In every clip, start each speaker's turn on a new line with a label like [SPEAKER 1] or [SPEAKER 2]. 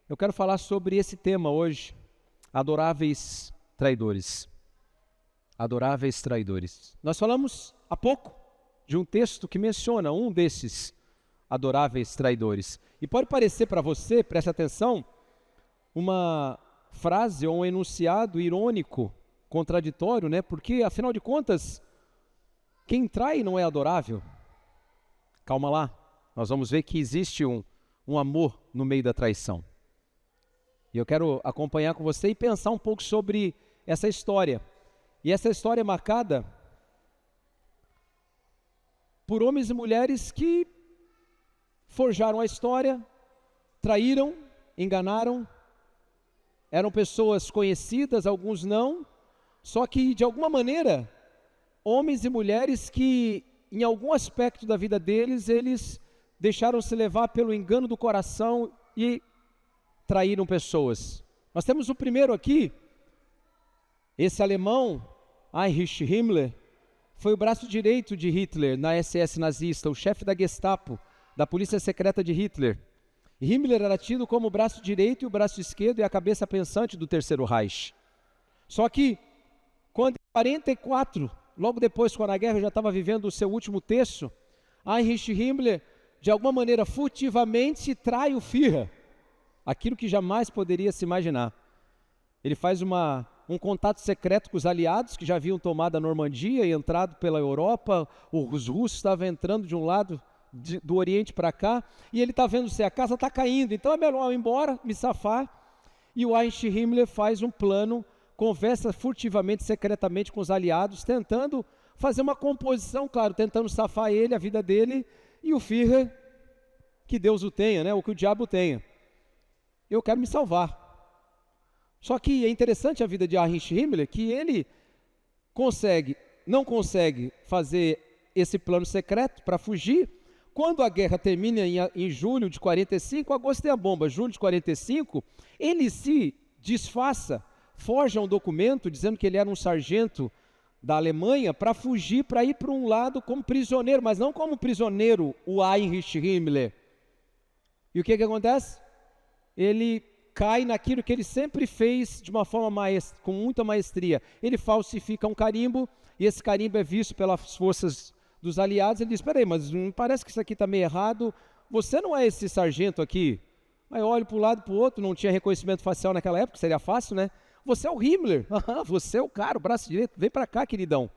[SPEAKER 1] Eu quero falar sobre esse tema hoje, adoráveis traidores. Adoráveis traidores. Nós falamos há pouco de um texto que menciona um desses adoráveis traidores. E pode parecer para você, preste atenção, uma frase ou um enunciado irônico, contraditório, né? Porque, afinal de contas, quem trai não é adorável. Calma lá, nós vamos ver que existe um amor no meio da traição. E eu quero acompanhar com você e pensar um pouco sobre essa história. E essa história é marcada por homens e mulheres que forjaram a história, traíram, enganaram, eram pessoas conhecidas, alguns não, só que de alguma maneira, homens e mulheres que em algum aspecto da vida deles, eles deixaram-se levar pelo engano do coração e traíram pessoas. Nós temos o primeiro aqui, esse alemão, Heinrich Himmler, foi o braço direito de Hitler na SS nazista, o chefe da Gestapo, da polícia secreta de Hitler. Himmler era tido como o braço direito e o braço esquerdo e a cabeça pensante do Terceiro Reich. Só que, quando em 1944, logo depois, quando a guerra já estava vivendo o seu último terço, Heinrich Himmler, de alguma maneira, furtivamente trai o Führer, aquilo que jamais poderia se imaginar. Ele faz um contato secreto com os aliados que já haviam tomado a Normandia e entrado pela Europa. Os russos estavam entrando de um lado do Oriente para cá, e ele está vendo se a casa está caindo, então é melhor eu ir embora, me safar. E o Heinrich Himmler faz um plano, conversa furtivamente, secretamente com os aliados, tentando fazer uma composição, claro, tentando safar ele, a vida dele, e o Führer, que Deus o tenha, né, ou que o diabo tenha. Eu quero me salvar. Só que é interessante a vida de Heinrich Himmler, que ele não consegue fazer esse plano secreto para fugir. Quando a guerra termina em julho de 45, agosto tem a bomba, julho de 45, ele se disfarça, forja um documento dizendo que ele era um sargento da Alemanha para fugir, para ir para um lado como prisioneiro, mas não como prisioneiro o Heinrich Himmler. E o que acontece? Ele cai naquilo que ele sempre fez de uma forma com muita maestria. Ele falsifica um carimbo, e esse carimbo é visto pelas forças dos aliados. Ele diz, espera aí, mas me parece que isso aqui está meio errado, você não é esse sargento aqui? Aí eu olho para um lado e para o outro, não tinha reconhecimento facial naquela época, seria fácil, né? Você é o Himmler, você é o cara, o braço direito, vem para cá, queridão.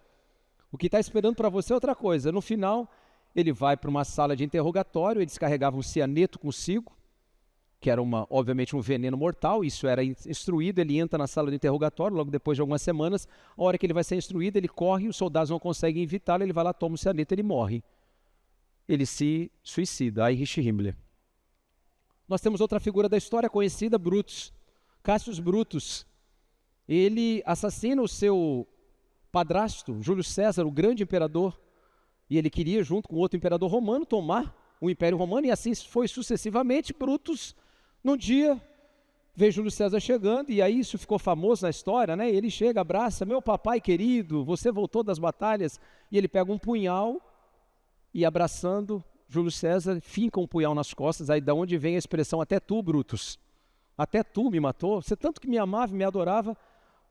[SPEAKER 1] O que está esperando para você é outra coisa. No final, ele vai para uma sala de interrogatório, eles carregavam um cianeto consigo, que era obviamente um veneno mortal. Isso era instruído, ele entra na sala de interrogatório, logo depois de algumas semanas, a hora que ele vai ser instruído, ele corre, os soldados não conseguem evitá-lo, ele vai lá, toma o cianeto, ele morre. Ele se suicida, Heinrich Himmler. Nós temos outra figura da história conhecida, Brutus, Cassius Brutus. Ele assassina o seu padrasto, Júlio César, o grande imperador, e ele queria, junto com outro imperador romano, tomar o Império Romano, e assim foi sucessivamente. Brutus, num dia, vê Júlio César chegando, e aí isso ficou famoso na história, né? Ele chega, abraça, meu papai querido, você voltou das batalhas, e ele pega um punhal, e abraçando Júlio César, finca um punhal nas costas. Aí da onde vem a expressão, até tu, Brutus, até tu me matou, você tanto que me amava e me adorava.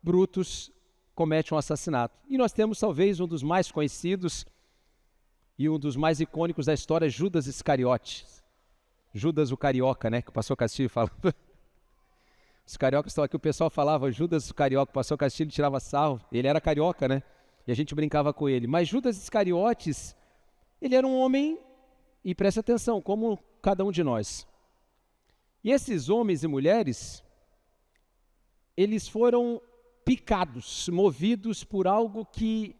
[SPEAKER 1] Brutus comete um assassinato. E nós temos talvez um dos mais conhecidos e um dos mais icônicos da história, Judas Iscariotes. Judas o carioca, né, que o pastor Castilho fala. Os cariocas estão aqui, o pessoal falava Judas o carioca, o pastor Castilho tirava sarro, ele era carioca, né, e a gente brincava com ele. Mas Judas Iscariotes, ele era um homem, e preste atenção, como cada um de nós. E esses homens e mulheres, eles foram picados, movidos por algo que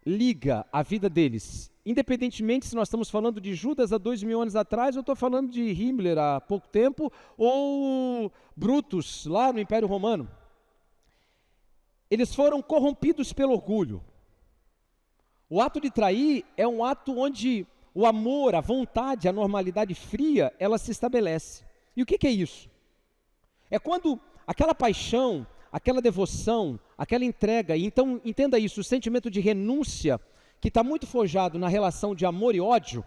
[SPEAKER 1] liga a vida deles. Independentemente se nós estamos falando de Judas há 2000 anos atrás, ou estou falando de Himmler há pouco tempo, ou Brutus lá no Império Romano. Eles foram corrompidos pelo orgulho. O ato de trair é um ato onde o amor, a vontade, a normalidade fria, ela se estabelece. E o que é isso? É quando aquela paixão, aquela devoção, aquela entrega, e então entenda isso, o sentimento de renúncia, que está muito forjado na relação de amor e ódio.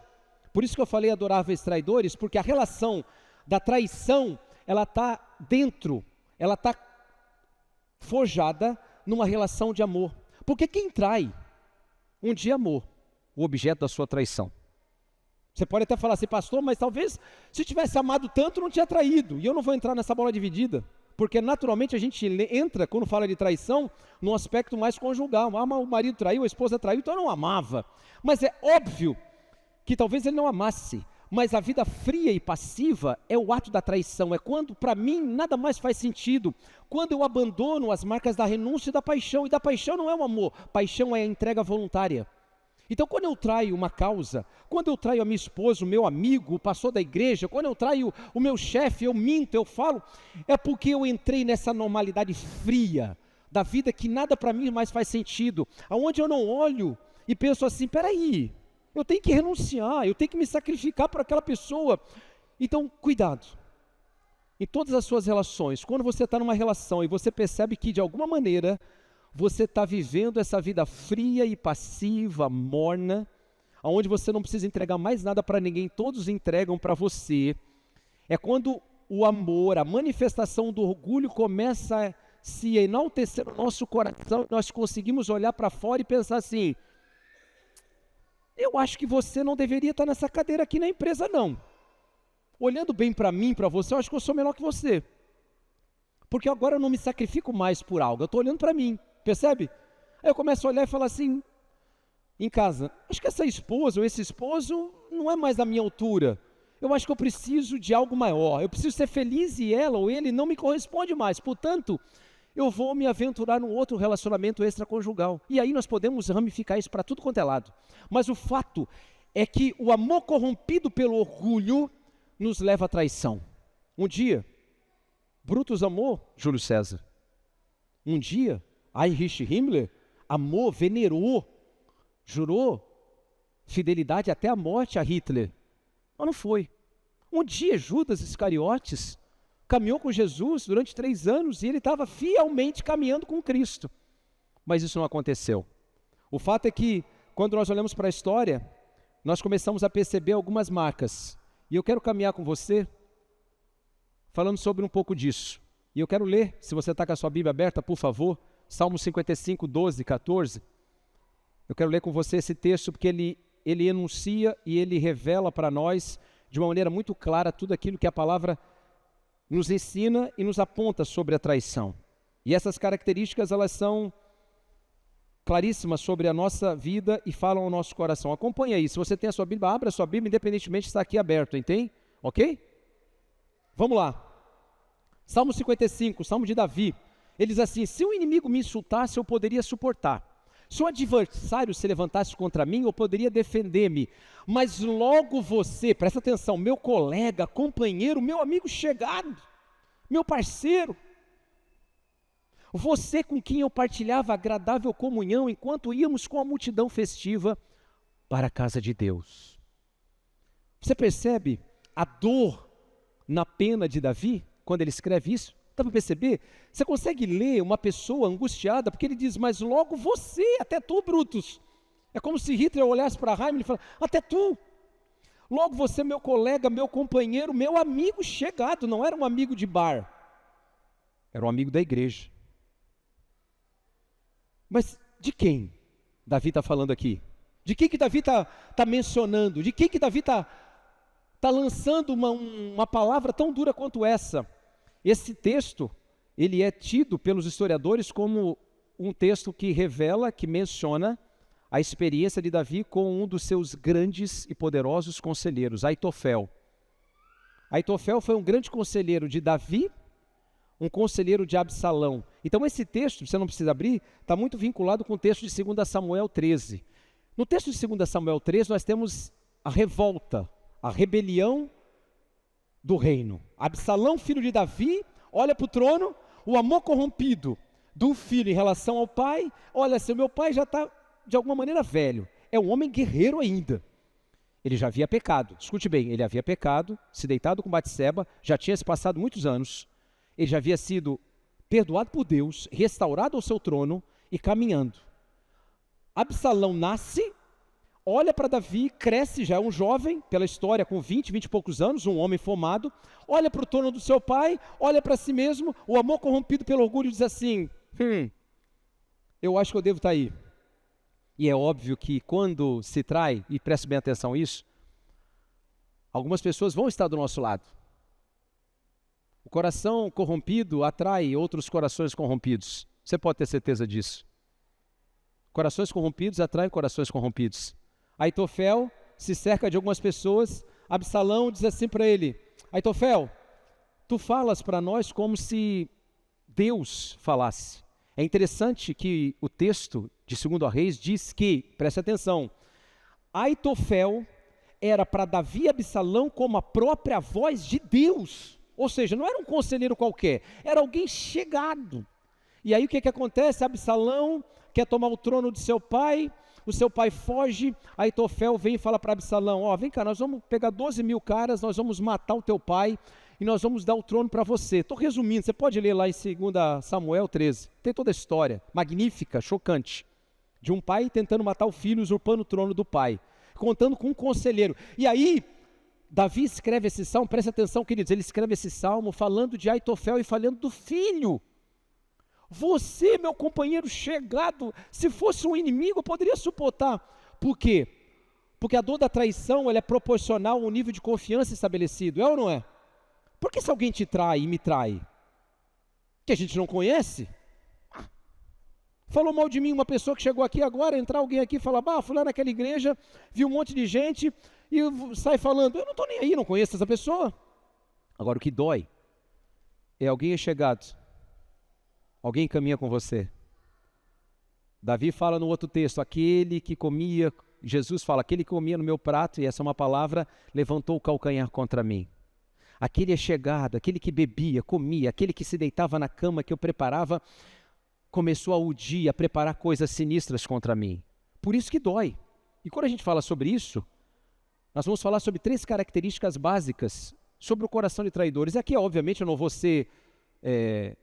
[SPEAKER 1] Por isso que eu falei adoráveis traidores, porque a relação da traição ela está dentro, ela está forjada numa relação de amor. Porque quem trai, um dia amou o objeto da sua traição. Você pode até falar assim, pastor, mas talvez se tivesse amado tanto não tinha traído. E eu não vou entrar nessa bola dividida, porque naturalmente a gente entra, quando fala de traição, num aspecto mais conjugal. O marido traiu, a esposa traiu, então eu não amava. Mas é óbvio que talvez ele não amasse. Mas a vida fria e passiva é o ato da traição. É quando, para mim, nada mais faz sentido. Quando eu abandono as marcas da renúncia e da paixão. E da paixão não é o amor, paixão é a entrega voluntária. Então, quando eu traio uma causa, quando eu traio a minha esposa, o meu amigo, o pastor da igreja, quando eu traio o meu chefe, eu minto, eu falo, é porque eu entrei nessa normalidade fria da vida que nada para mim mais faz sentido, aonde eu não olho e penso assim, peraí, eu tenho que renunciar, eu tenho que me sacrificar por aquela pessoa. Então, cuidado. Em todas as suas relações, quando você está numa relação e você percebe que de alguma maneira você está vivendo essa vida fria e passiva, morna, onde você não precisa entregar mais nada para ninguém, todos entregam para você. É quando o amor, a manifestação do orgulho começa a se enaltecer no nosso coração, nós conseguimos olhar para fora e pensar assim, eu acho que você não deveria estar nessa cadeira aqui na empresa não. Olhando bem para mim, para você, eu acho que eu sou melhor que você. Porque agora eu não me sacrifico mais por algo, eu estou olhando para mim. Percebe? Aí eu começo a olhar e falar assim, em casa, acho que essa esposa ou esse esposo não é mais da minha altura. Eu acho que eu preciso de algo maior. Eu preciso ser feliz e ela ou ele não me corresponde mais. Portanto, eu vou me aventurar num outro relacionamento extraconjugal. E aí nós podemos ramificar isso para tudo quanto é lado. Mas o fato é que o amor corrompido pelo orgulho nos leva à traição. Um dia, Brutus amou Júlio César. Um dia, Heinrich Himmler amou, venerou, jurou fidelidade até a morte a Hitler. Mas não foi. Um dia Judas Iscariotes caminhou com Jesus durante 3 anos e ele estava fielmente caminhando com Cristo. Mas isso não aconteceu. O fato é que, quando nós olhamos para a história, nós começamos a perceber algumas marcas. E eu quero caminhar com você, falando sobre um pouco disso. E eu quero ler, se você está com a sua Bíblia aberta, por favor, Salmo 55, 12, 14. Eu quero ler com você esse texto porque ele enuncia e ele revela para nós de uma maneira muito clara tudo aquilo que a palavra nos ensina e nos aponta sobre a traição. E essas características, elas são claríssimas sobre a nossa vida e falam ao nosso coração. Acompanha aí, se você tem a sua Bíblia, abra a sua Bíblia, independentemente de estar aqui aberto, entende? Ok? Vamos lá. Salmo 55, Salmo de Davi. Ele diz assim, se o inimigo me insultasse, eu poderia suportar. Se o adversário se levantasse contra mim, eu poderia defender-me. Mas logo você, presta atenção, meu colega, companheiro, meu amigo chegado, meu parceiro, você com quem eu partilhava agradável comunhão, enquanto íamos com a multidão festiva para a casa de Deus. Você percebe a dor na pena de Davi, quando ele escreve isso? Dá para perceber? Você consegue ler uma pessoa angustiada, porque ele diz, mas logo você, até tu, Brutus. É como se Hitler olhasse para Heimlich e falasse, até tu. Logo você, meu colega, meu companheiro, meu amigo chegado, não era um amigo de bar, era um amigo da igreja. Mas de quem Davi está falando aqui? De quem que Davi está mencionando? De quem que Davi está lançando uma palavra tão dura quanto essa? Esse texto, ele é tido pelos historiadores como um texto que revela, que menciona a experiência de Davi com um dos seus grandes e poderosos conselheiros, Aitofel. Aitofel foi um grande conselheiro de Davi, um conselheiro de Absalão. Então esse texto, você não precisa abrir, está muito vinculado com o texto de 2 Samuel 13. No texto de 2 Samuel 13 nós temos a revolta, a rebelião do reino. Absalão, filho de Davi, olha para o trono, o amor corrompido do filho em relação ao pai. Olha, seu meu pai já está de alguma maneira velho, é um homem guerreiro ainda. Ele já havia pecado, escute bem, ele havia pecado, se deitado com Batseba, já tinha se passado muitos anos, ele já havia sido perdoado por Deus, restaurado ao seu trono e caminhando. Absalão nasce, olha para Davi, cresce, já é um jovem, pela história, com 20 e poucos anos, um homem formado, olha para o trono do seu pai, olha para si mesmo, o amor corrompido pelo orgulho diz assim, eu acho que eu devo estar aí. E é óbvio que quando se trai, e preste bem atenção a isso, algumas pessoas vão estar do nosso lado. O coração corrompido atrai outros corações corrompidos. Você pode ter certeza disso. Corações corrompidos atraem corações corrompidos. Aitofel se cerca de algumas pessoas. Absalão diz assim para ele, Aitofel, tu falas para nós como se Deus falasse. É interessante que o texto de 2 Reis diz que, preste atenção, Aitofel era para Davi e Absalão como a própria voz de Deus. Ou seja, não era um conselheiro qualquer, era alguém chegado. E aí o que acontece? Absalão quer tomar o trono de seu pai, o seu pai foge, Aitofel vem e fala para Absalão, vem cá, nós vamos pegar 12 mil caras, nós vamos matar o teu pai e nós vamos dar o trono para você. Estou resumindo, você pode ler lá em 2 Samuel 13, tem toda a história, magnífica, chocante, de um pai tentando matar o filho, usurpando o trono do pai, contando com um conselheiro. E aí, Davi escreve esse salmo, presta atenção queridos, ele escreve esse salmo falando de Aitofel e falando do filho. Você, meu companheiro chegado, se fosse um inimigo, eu poderia suportar. Por quê? Porque a dor da traição ela é proporcional ao nível de confiança estabelecido, é ou não é? Porque se alguém te trai e me trai, que a gente não conhece, falou mal de mim uma pessoa que chegou aqui agora, entrar alguém aqui e falar, fui lá naquela igreja, vi um monte de gente e sai falando, eu não estou nem aí, não conheço essa pessoa. Agora o que dói é alguém chegado. Alguém caminha com você. Davi fala no outro texto, aquele que comia, Jesus fala, aquele que comia no meu prato, e essa é uma palavra, levantou o calcanhar contra mim. Aquele é chegado, aquele que bebia, comia, aquele que se deitava na cama que eu preparava, começou a udi, a preparar coisas sinistras contra mim. Por isso que dói. E quando a gente fala sobre isso, nós vamos falar sobre 3 características básicas sobre o coração de traidores. Aqui, obviamente, eu não vou ser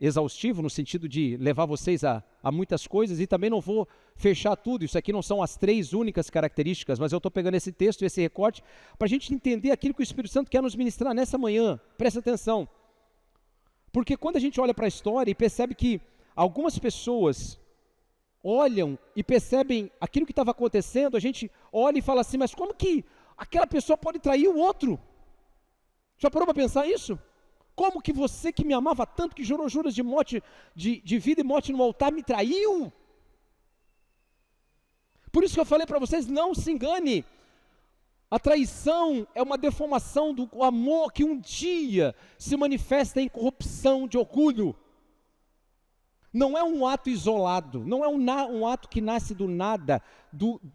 [SPEAKER 1] exaustivo no sentido de levar vocês a muitas coisas e também não vou fechar tudo, isso aqui não são as 3 únicas características, mas eu estou pegando esse texto, esse recorte, para a gente entender aquilo que o Espírito Santo quer nos ministrar nessa manhã, presta atenção, porque quando a gente olha para a história e percebe que algumas pessoas olham e percebem aquilo que estava acontecendo, a gente olha e fala assim, mas como que aquela pessoa pode trair o outro? Já parou para pensar isso? Como que você que me amava tanto, que jurou juras de morte, de vida e morte no altar, me traiu? Por isso que eu falei para vocês, não se engane. A traição é uma deformação do amor que um dia se manifesta em corrupção de orgulho. Não é um ato isolado, não é um ato que nasce do nada,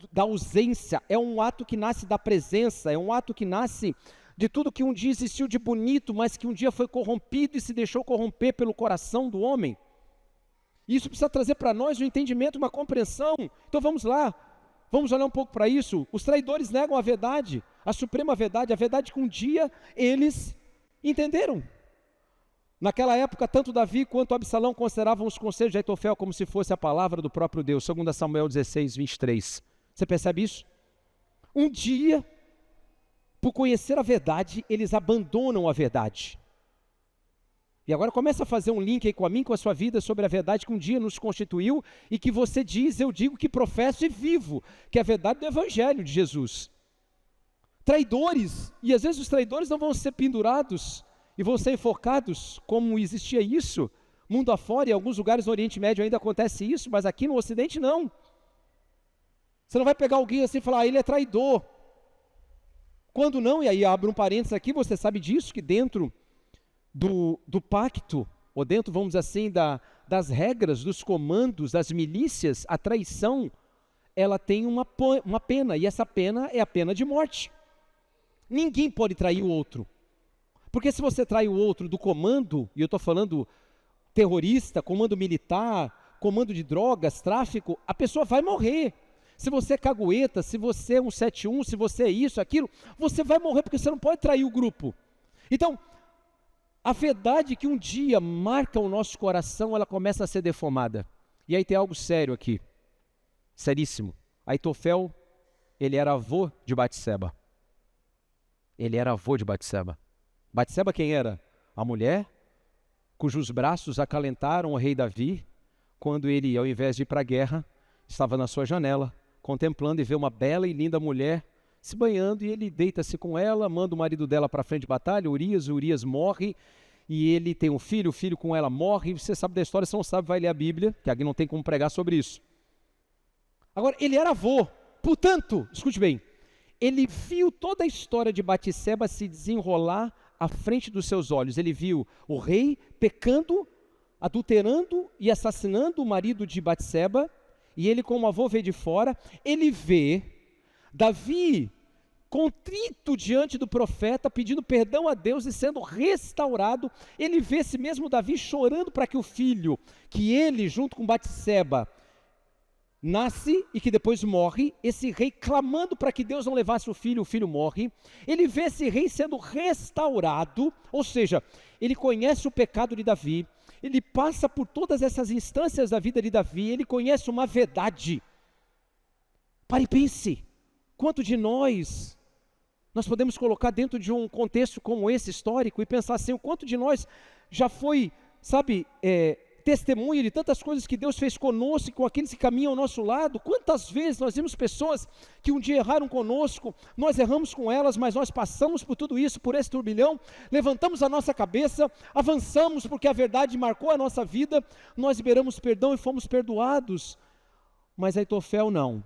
[SPEAKER 1] da ausência, é um ato que nasce da presença, é um ato que nasce de tudo que um dia existiu de bonito, mas que um dia foi corrompido e se deixou corromper pelo coração do homem. Isso precisa trazer para nós um entendimento, uma compreensão. Então vamos lá, vamos olhar um pouco para isso. Os traidores negam a verdade, a suprema verdade, a verdade que um dia eles entenderam. Naquela época, tanto Davi quanto Absalão consideravam os conselhos de Aitofel como se fosse a palavra do próprio Deus, 2 Samuel 16, 23. Você percebe isso? Um dia, por conhecer a verdade, eles abandonam a verdade. E agora começa a fazer um link aí com a mim, com a sua vida, sobre a verdade que um dia nos constituiu e que você diz, eu digo que professo e vivo, que é a verdade do Evangelho de Jesus. Traidores, e às vezes os traidores não vão ser pendurados e vão ser enforcados, como existia isso, mundo afora, em alguns lugares no Oriente Médio ainda acontece isso, mas aqui no Ocidente não. Você não vai pegar alguém assim e falar, ele é traidor. Quando não, e aí abre um parênteses aqui, você sabe disso, que dentro do pacto, ou dentro, vamos dizer assim, das regras, dos comandos, das milícias, a traição, ela tem uma pena, e essa pena é a pena de morte. Ninguém pode trair o outro, porque se você trai o outro do comando, e eu estou falando terrorista, comando militar, comando de drogas, tráfico, a pessoa vai morrer. Se você é cagueta, se você é um 71, se você é isso, aquilo, você vai morrer porque você não pode trair o grupo. Então, a verdade que um dia marca o nosso coração, ela começa a ser deformada. E aí tem algo sério aqui, seríssimo. Aitofel ele era avô de Batseba. Ele era avô de Batseba. Batseba quem era? A mulher cujos braços acalentaram o rei Davi, quando ele, ao invés de ir para a guerra, estava na sua janela, contemplando e vê uma bela e linda mulher se banhando, e ele deita-se com ela, manda o marido dela para a frente de batalha, Urias morre, e ele tem um filho, o filho com ela morre. Você sabe da história, se não sabe, vai ler a Bíblia, que aqui não tem como pregar sobre isso. Agora, ele era avô, portanto, escute bem, ele viu toda a história de Batseba se desenrolar à frente dos seus olhos. Ele viu o rei pecando, adulterando e assassinando o marido de Batseba, e ele, como avô, vê de fora. Ele vê Davi contrito diante do profeta, pedindo perdão a Deus e sendo restaurado. Ele vê esse mesmo Davi chorando para que o filho, que ele, junto com Batseba, nasce e que depois morre, esse rei clamando para que Deus não levasse o filho morre. Ele vê esse rei sendo restaurado, ou seja, ele conhece o pecado de Davi, ele passa por todas essas instâncias da vida de Davi, ele conhece uma verdade. Pare e pense, quanto de nós podemos colocar dentro de um contexto como esse histórico e pensar assim, o quanto de nós já foi, testemunha de tantas coisas que Deus fez conosco e com aqueles que caminham ao nosso lado. Quantas vezes nós vimos pessoas que um dia erraram conosco, nós erramos com elas, mas nós passamos por tudo isso, por esse turbilhão, levantamos a nossa cabeça, avançamos porque a verdade marcou a nossa vida, nós liberamos perdão e fomos perdoados. Mas Aitofel não,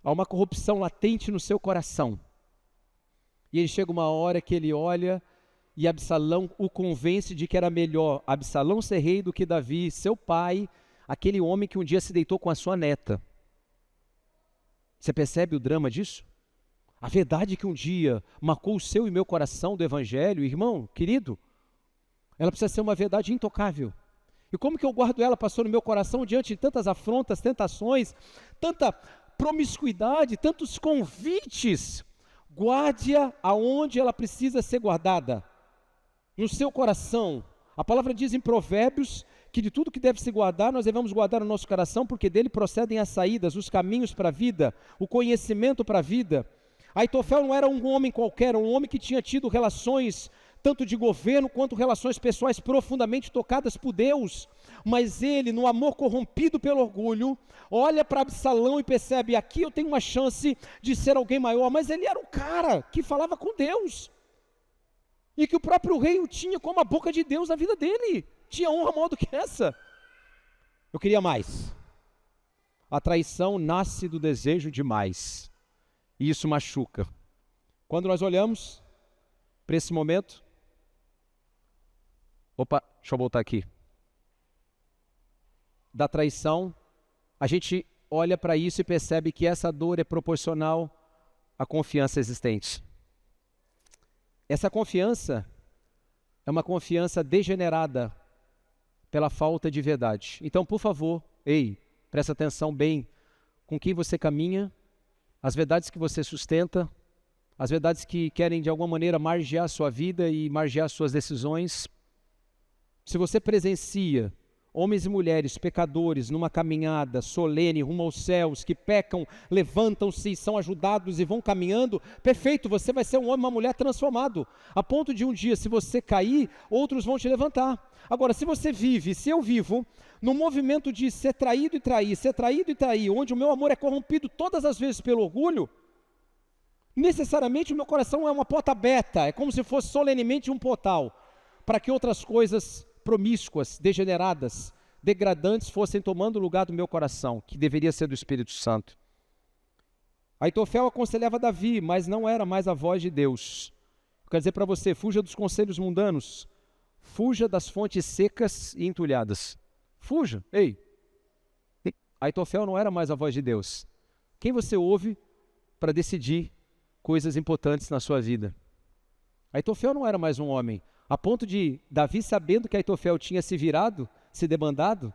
[SPEAKER 1] há uma corrupção latente no seu coração, e ele chega uma hora que ele olha e Absalão o convence de que era melhor Absalão ser rei do que Davi, seu pai, aquele homem que um dia se deitou com a sua neta. Você percebe o drama disso? A verdade que um dia marcou o seu e meu coração do evangelho, irmão, querido, ela precisa ser uma verdade intocável. E como que eu guardo ela, pastor, no meu coração diante de tantas afrontas, tentações, tanta promiscuidade, tantos convites? Guarde-a aonde ela precisa ser guardada. No seu coração. A palavra diz em Provérbios que de tudo que deve se guardar, nós devemos guardar o nosso coração, porque dele procedem as saídas, os caminhos para a vida, o conhecimento para a vida. Aitofel não era um homem qualquer, era um homem que tinha tido relações, tanto de governo quanto relações pessoais profundamente tocadas por Deus, mas ele, no amor corrompido pelo orgulho, olha para Absalão e percebe, aqui eu tenho uma chance de ser alguém maior, mas ele era o cara que falava com Deus, e que o próprio rei o tinha como a boca de Deus na vida dele. Tinha honra maior do que essa. Eu queria mais. A traição nasce do desejo de mais, e isso machuca. Quando nós olhamos para esse momento, deixa eu voltar aqui, da traição, a gente olha para isso e percebe que essa dor é proporcional à confiança existente. Essa confiança é uma confiança degenerada pela falta de verdade. Então, por favor, presta atenção bem com quem você caminha, as verdades que você sustenta, as verdades que querem de alguma maneira margear a sua vida e margear suas decisões. Se você presencia homens e mulheres pecadores numa caminhada solene rumo aos céus, que pecam, levantam-se, são ajudados e vão caminhando, perfeito, você vai ser um homem e uma mulher transformado, a ponto de um dia, se você cair, outros vão te levantar. Agora, se você vive, se eu vivo, no movimento de ser traído e trair, ser traído e trair, onde o meu amor é corrompido todas as vezes pelo orgulho, necessariamente o meu coração é uma porta aberta, é como se fosse solenemente um portal, para que outras coisas promíscuas, degeneradas, degradantes fossem tomando o lugar do meu coração, que deveria ser do Espírito Santo. Aitofel aconselhava Davi, mas não era mais a voz de Deus. Eu quero dizer para você, fuja dos conselhos mundanos, fuja das fontes secas e entulhadas. Fuja, Aitofel não era mais a voz de Deus. Quem você ouve para decidir coisas importantes na sua vida? Aitofel não era mais um homem, a ponto de Davi, sabendo que Aitofel tinha se virado, se debandado,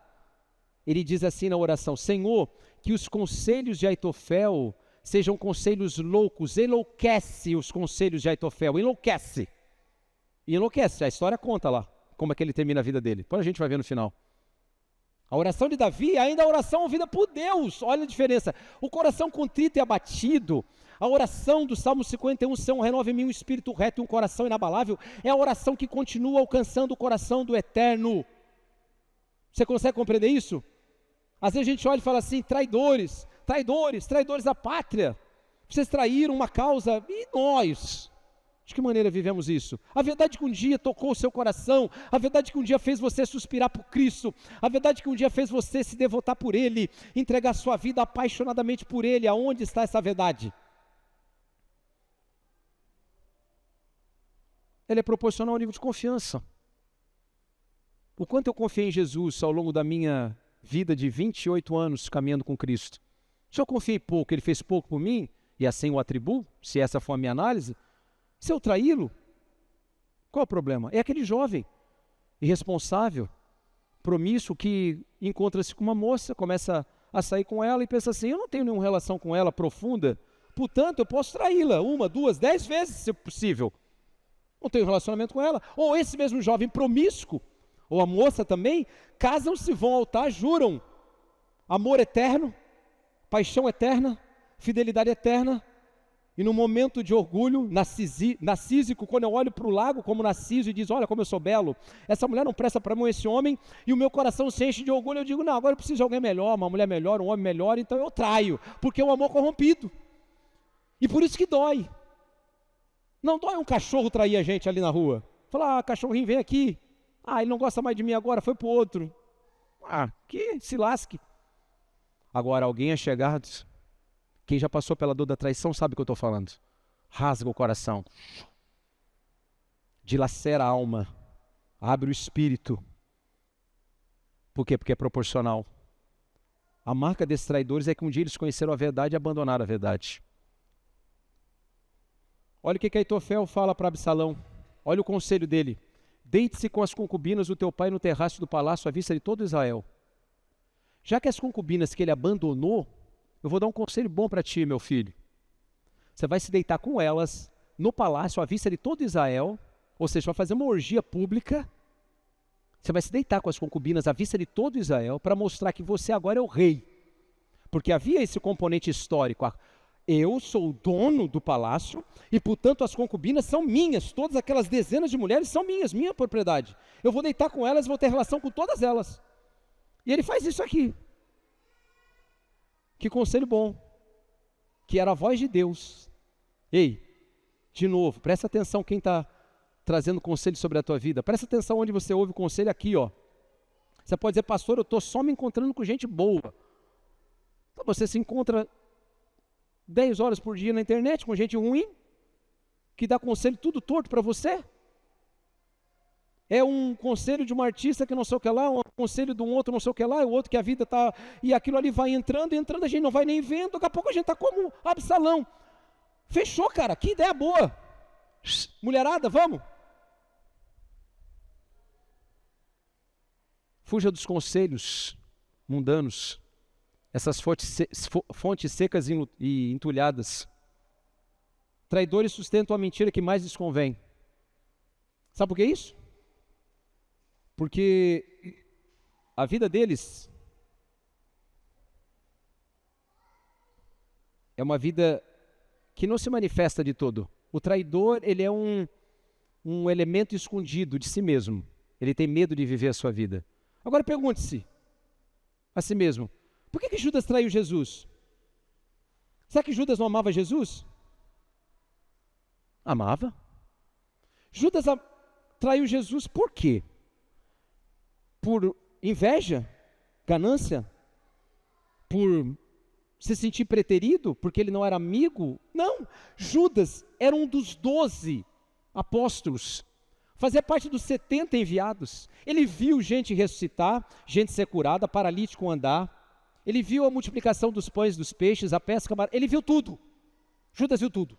[SPEAKER 1] ele diz assim na oração: Senhor, que os conselhos de Aitofel sejam conselhos loucos, enlouquece os conselhos de Aitofel, enlouquece. E enlouquece, a história conta lá, como é que ele termina a vida dele. Depois a gente vai ver no final. A oração de Davi ainda é a oração ouvida por Deus. Olha a diferença. O coração contrito e abatido, a oração do Salmo 51, Senhor, renova em mim um espírito reto e um coração inabalável, é a oração que continua alcançando o coração do eterno. Você consegue compreender isso? Às vezes a gente olha e fala assim, traidores, traidores, traidores da pátria. Vocês traíram uma causa, e nós? De que maneira vivemos isso? A verdade que um dia tocou o seu coração, a verdade que um dia fez você suspirar por Cristo, a verdade que um dia fez você se devotar por Ele, entregar sua vida apaixonadamente por Ele, aonde está essa verdade? Ela é proporcional ao nível de confiança. O quanto eu confiei em Jesus ao longo da minha vida de 28 anos caminhando com Cristo. Se eu confiei pouco, Ele fez pouco por mim, e assim o atribuo, se essa for a minha análise, se eu traí-lo, qual é o problema? É aquele jovem irresponsável, promíssuo, que encontra-se com uma moça, começa a sair com ela e pensa assim, eu não tenho nenhuma relação com ela profunda, portanto eu posso traí-la 1, 2, 10 vezes, se possível. Não tenho relacionamento com ela. Ou esse mesmo jovem promíscuo, ou a moça também, casam-se, vão ao altar, juram amor eterno, paixão eterna, fidelidade eterna. E no momento de orgulho narcísico, quando eu olho para o lago como Narciso e diz, olha como eu sou belo, essa mulher não presta para mim, esse homem, e o meu coração se enche de orgulho, eu digo, não, agora eu preciso de alguém melhor, uma mulher melhor, um homem melhor, então eu traio, porque é um amor corrompido. E por isso que dói. Não dói um cachorro trair a gente ali na rua. Falar, cachorrinho, vem aqui. Ele não gosta mais de mim agora, foi para o outro. Que se lasque. Agora, alguém é chegado... Quem já passou pela dor da traição sabe o que eu estou falando. Rasga o coração. Dilacera a alma. Abre o espírito. Por quê? Porque é proporcional. A marca desses traidores é que um dia eles conheceram a verdade e abandonaram a verdade. Olha o que Aitofel fala para Absalão. Olha o conselho dele. Deite-se com as concubinas do teu pai no terraço do palácio à vista de todo Israel. Já que as concubinas que ele abandonou, eu vou dar um conselho bom para ti, meu filho. Você vai se deitar com elas no palácio à vista de todo Israel, ou seja, vai fazer uma orgia pública. Você vai se deitar com as concubinas à vista de todo Israel para mostrar que você agora é o rei. Porque havia esse componente histórico. Eu sou o dono do palácio e, portanto, as concubinas são minhas. Todas aquelas dezenas de mulheres são minhas, minha propriedade. Eu vou deitar com elas, vou ter relação com todas elas. E ele faz isso aqui. Que conselho bom, que era a voz de Deus. Ei, de novo, presta atenção quem está trazendo conselho sobre a tua vida. Presta atenção onde você ouve o conselho aqui, ó. Você pode dizer, pastor, eu estou só me encontrando com gente boa. Então você se encontra 10 horas por dia na internet com gente ruim, que dá conselho tudo torto para você. É um conselho de um artista que não sei o que lá, um conselho de um outro não sei o que lá, e o outro que a vida está... E aquilo ali vai entrando, a gente não vai nem vendo, daqui a pouco a gente está como Absalão. Fechou, cara, que ideia boa. Mulherada, vamos. Fuja dos conselhos mundanos, essas fontes secas e entulhadas. Traidores sustentam a mentira que mais lhes convém. Sabe por que isso? Porque a vida deles é uma vida que não se manifesta de todo. O traidor, ele é um elemento escondido de si mesmo. Ele tem medo de viver a sua vida. Agora pergunte-se a si mesmo, por que Judas traiu Jesus? Será que Judas não amava Jesus? Amava. Judas traiu Jesus por quê? Por inveja, ganância, por se sentir preterido, porque ele não era amigo? Não, Judas era um dos 12 apóstolos, fazia parte dos 70 enviados. Ele viu gente ressuscitar, gente ser curada, paralítico andar, ele viu a multiplicação dos pães, dos peixes, a pesca, ele viu tudo. Judas viu tudo.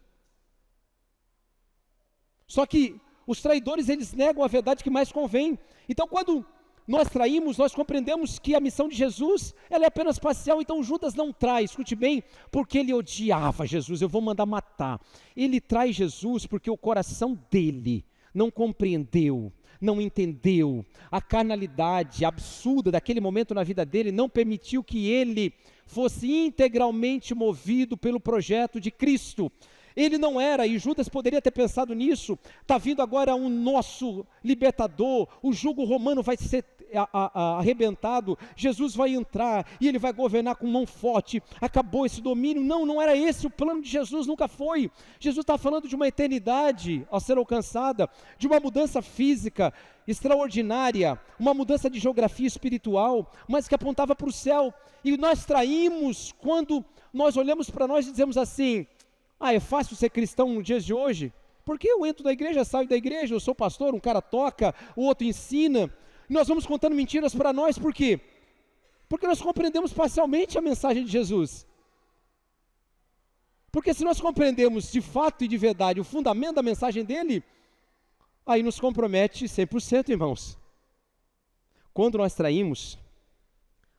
[SPEAKER 1] Só que os traidores, eles negam a verdade que mais convém. Então, quando nós traímos, nós compreendemos que a missão de Jesus, ela é apenas parcial. Então Judas não trai, escute bem, porque ele odiava Jesus, eu vou mandar matar. Ele trai Jesus porque o coração dele não compreendeu, não entendeu. A carnalidade absurda daquele momento na vida dele não permitiu que ele fosse integralmente movido pelo projeto de Cristo. Ele não era, e Judas poderia ter pensado nisso, está vindo agora um nosso libertador, o jugo romano vai ser arrebentado, Jesus vai entrar e ele vai governar com mão forte, acabou esse domínio. Não, não era esse o plano de Jesus, nunca foi. Jesus está falando de uma eternidade a ser alcançada, de uma mudança física extraordinária, uma mudança de geografia espiritual, mas que apontava para o céu. E nós traímos quando nós olhamos para nós e dizemos assim: é fácil ser cristão nos dias de hoje, porque eu entro da igreja, saio da igreja, eu sou pastor, um cara toca, o outro ensina, e nós vamos contando mentiras para nós. Por quê? Porque nós compreendemos parcialmente a mensagem de Jesus. Porque se nós compreendemos de fato e de verdade o fundamento da mensagem dele, aí nos compromete 100%, irmãos. Quando nós traímos,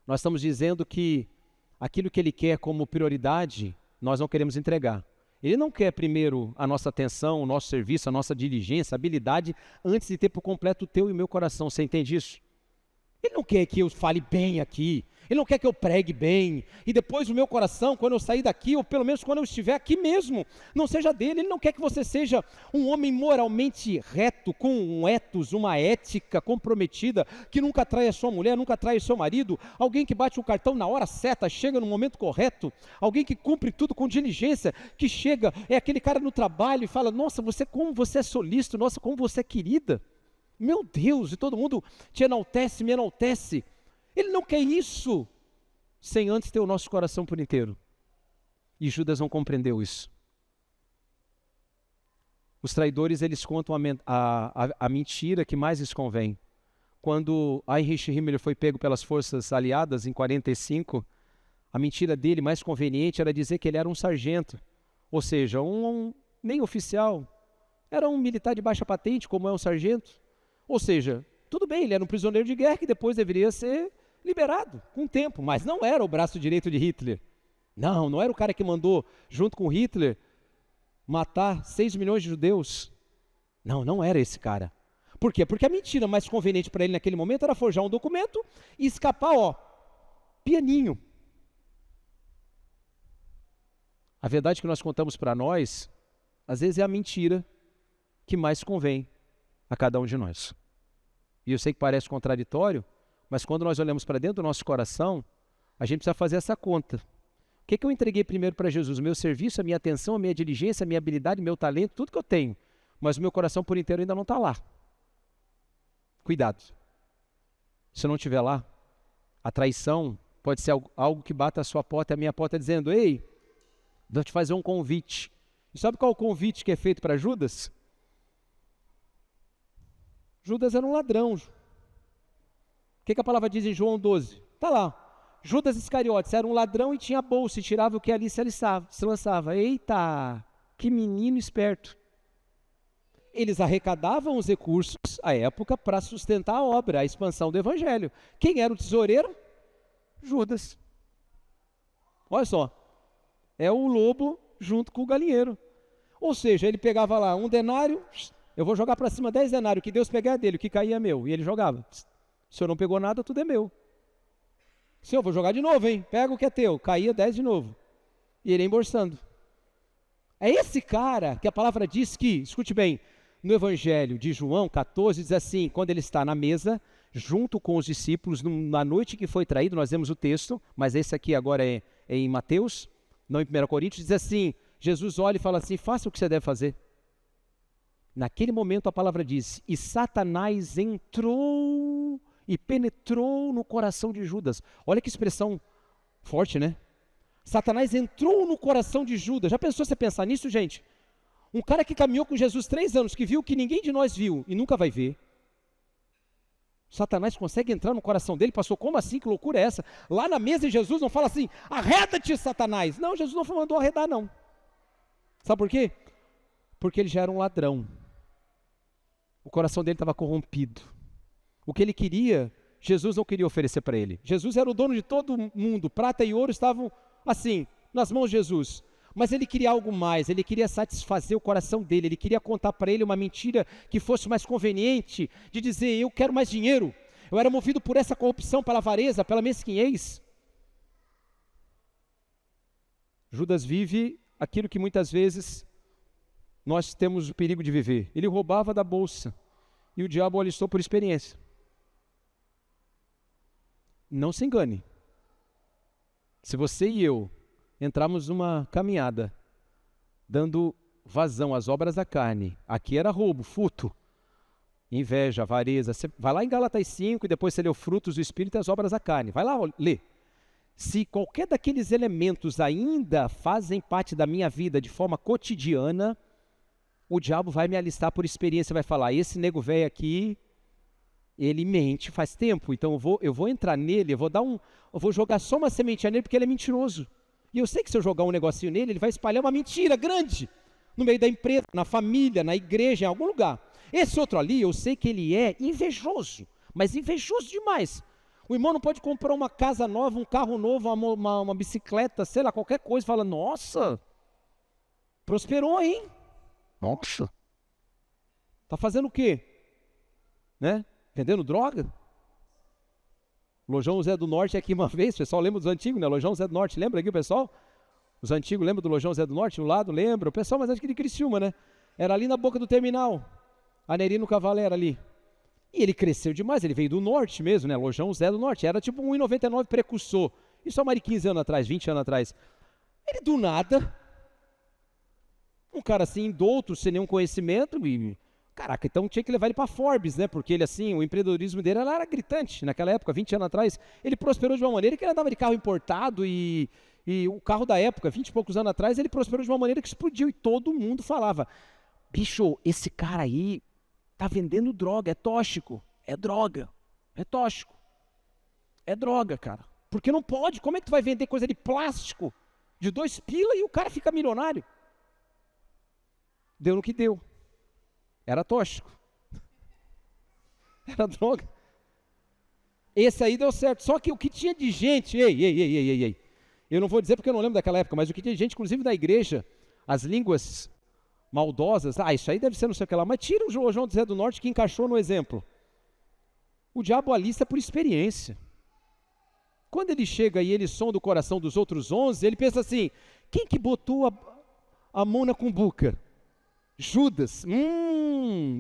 [SPEAKER 1] nós estamos dizendo que aquilo que ele quer como prioridade, nós não queremos entregar. Ele não quer primeiro a nossa atenção, o nosso serviço, a nossa diligência, a habilidade, antes de ter por completo o teu e o meu coração. Você entende isso? Ele não quer que eu fale bem aqui, ele não quer que eu pregue bem, e depois o meu coração, quando eu sair daqui, ou pelo menos quando eu estiver aqui mesmo, não seja dele. Ele não quer que você seja um homem moralmente reto, com um ethos, uma ética comprometida, que nunca trai a sua mulher, nunca trai o seu marido, alguém que bate o cartão na hora certa, chega no momento correto, alguém que cumpre tudo com diligência, que chega, é aquele cara no trabalho e fala: nossa, como você é solícito, nossa, como você é querida, meu Deus, e todo mundo te enaltece, me enaltece. Ele não quer isso, sem antes ter o nosso coração por inteiro. E Judas não compreendeu isso. Os traidores, eles contam a mentira que mais lhes convém. Quando Heinrich Himmler foi pego pelas forças aliadas em 45, a mentira dele mais conveniente era dizer que ele era um sargento, ou seja, nem oficial, era um militar de baixa patente, como é um sargento. Ou seja, tudo bem, ele era um prisioneiro de guerra que depois deveria ser liberado com o tempo, mas não era o braço direito de Hitler. Não era o cara que mandou, junto com Hitler, matar 6 milhões de judeus. Não era esse cara. Por quê? Porque a mentira mais conveniente para ele naquele momento era forjar um documento e escapar, pianinho. A verdade que nós contamos para nós, às vezes é a mentira que mais convém a cada um de nós. E eu sei que parece contraditório, mas quando nós olhamos para dentro do nosso coração, a gente precisa fazer essa conta. O que eu entreguei primeiro para Jesus? O meu serviço, a minha atenção, a minha diligência, a minha habilidade, o meu talento, tudo que eu tenho. Mas o meu coração por inteiro ainda não está lá. Cuidado. Se não estiver lá, a traição pode ser algo que bata a sua porta e a minha porta dizendo: ei, vou te fazer um convite. E sabe qual é o convite que é feito para Judas? Judas era um ladrão. O que a palavra diz em João 12? Está lá. Judas Iscariotes era um ladrão e tinha bolsa e tirava o que ali se lançava. Eita, que menino esperto. Eles arrecadavam os recursos, à época, para sustentar a obra, a expansão do evangelho. Quem era o tesoureiro? Judas. Olha só, é o lobo junto com o galinheiro. Ou seja, ele pegava lá 1 denário, eu vou jogar para cima 10 denários, o que Deus pegar é dele, o que cair é meu. E ele jogava. O senhor não pegou nada, tudo é meu. Senhor, vou jogar de novo, hein? Pega o que é teu. Caía 10 de novo. E ele ia embolsando. É esse cara que a palavra diz que, escute bem, no Evangelho de João 14, diz assim, quando ele está na mesa, junto com os discípulos, na noite que foi traído, nós vemos o texto, mas esse aqui agora é em Mateus, não em 1 Coríntios, diz assim, Jesus olha e fala assim: faça o que você deve fazer. Naquele momento a palavra diz: e Satanás entrou e penetrou no coração de Judas. Olha que expressão forte, né? Satanás entrou no coração de Judas. Já pensou você pensar nisso, gente? Um cara que caminhou com Jesus 3 anos, que viu o que ninguém de nós viu e nunca vai ver. Satanás consegue entrar no coração dele? Passou, como assim? Que loucura é essa? Lá na mesa de Jesus não fala assim: arreda-te, Satanás. Não, Jesus não mandou arredar, não. Sabe por quê? Porque ele já era um ladrão. O coração dele estava corrompido. O que ele queria, Jesus não queria oferecer para ele. Jesus era o dono de todo mundo. Prata e ouro estavam assim, nas mãos de Jesus. Mas ele queria algo mais, ele queria satisfazer o coração dele, ele queria contar para ele uma mentira que fosse mais conveniente, de dizer, eu quero mais dinheiro, eu era movido por essa corrupção, pela avareza, pela mesquinhez. Judas vive aquilo que muitas vezes nós temos o perigo de viver. Ele roubava da bolsa e o diabo o alistou por experiência. Não se engane. Se você e eu entrarmos numa caminhada dando vazão às obras da carne, aqui era roubo, furto, inveja, avareza. Você vai lá em Gálatas 5 e depois você lê os frutos do Espírito e as obras da carne. Vai lá ler. Se qualquer daqueles elementos ainda fazem parte da minha vida de forma cotidiana, o diabo vai me alistar por experiência, vai falar, esse nego velho aqui, ele mente faz tempo, então eu vou entrar nele, eu vou jogar só uma sementinha nele porque ele é mentiroso. E eu sei que se eu jogar um negocinho nele, ele vai espalhar uma mentira grande no meio da empresa, na família, na igreja, em algum lugar. Esse outro ali, eu sei que ele é invejoso, mas invejoso demais. O irmão não pode comprar uma casa nova, um carro novo, uma bicicleta, sei lá, qualquer coisa, e fala, nossa, prosperou, hein? Nossa. Tá fazendo o quê? Né? Vendendo droga? Lojão Zé do Norte aqui uma vez, o pessoal lembra dos antigos, né? Lojão Zé do Norte, lembra aqui o pessoal? Os antigos lembram do Lojão Zé do Norte? No lado, lembra? O pessoal mais antigo de Criciúma, né? Era ali na boca do terminal, Anerino Cavalera ali. E ele cresceu demais, ele veio do norte mesmo, né? Lojão Zé do Norte, era tipo um 1,99 precursor. Isso há mais de 15 anos atrás, 20 anos atrás. Ele do nada, um cara assim, douto, sem nenhum conhecimento, e caraca, então tinha que levar ele para Forbes, né? Porque ele assim, o empreendedorismo dele era gritante naquela época, 20 anos atrás. Ele prosperou de uma maneira que ele andava de carro importado e o carro da época, 20 e poucos anos atrás, ele prosperou de uma maneira que explodiu e todo mundo falava, bicho, esse cara aí tá vendendo droga, é tóxico, é droga, é tóxico, é droga, cara. Porque não pode, como é que tu vai vender coisa de plástico de 2 pila e o cara fica milionário? Deu no que deu. Era tóxico. Era droga. Esse aí deu certo. Só que o que tinha de gente, ei. Eu não vou dizer porque eu não lembro daquela época, mas o que tinha de gente, inclusive da igreja, as línguas maldosas, isso aí deve ser não sei o que lá, mas tira o João Zé do Norte que encaixou no exemplo. O diabo alista por experiência. Quando ele chega e ele sonda o coração dos outros 11, ele pensa assim, quem que botou a mão na cumbuca? Judas.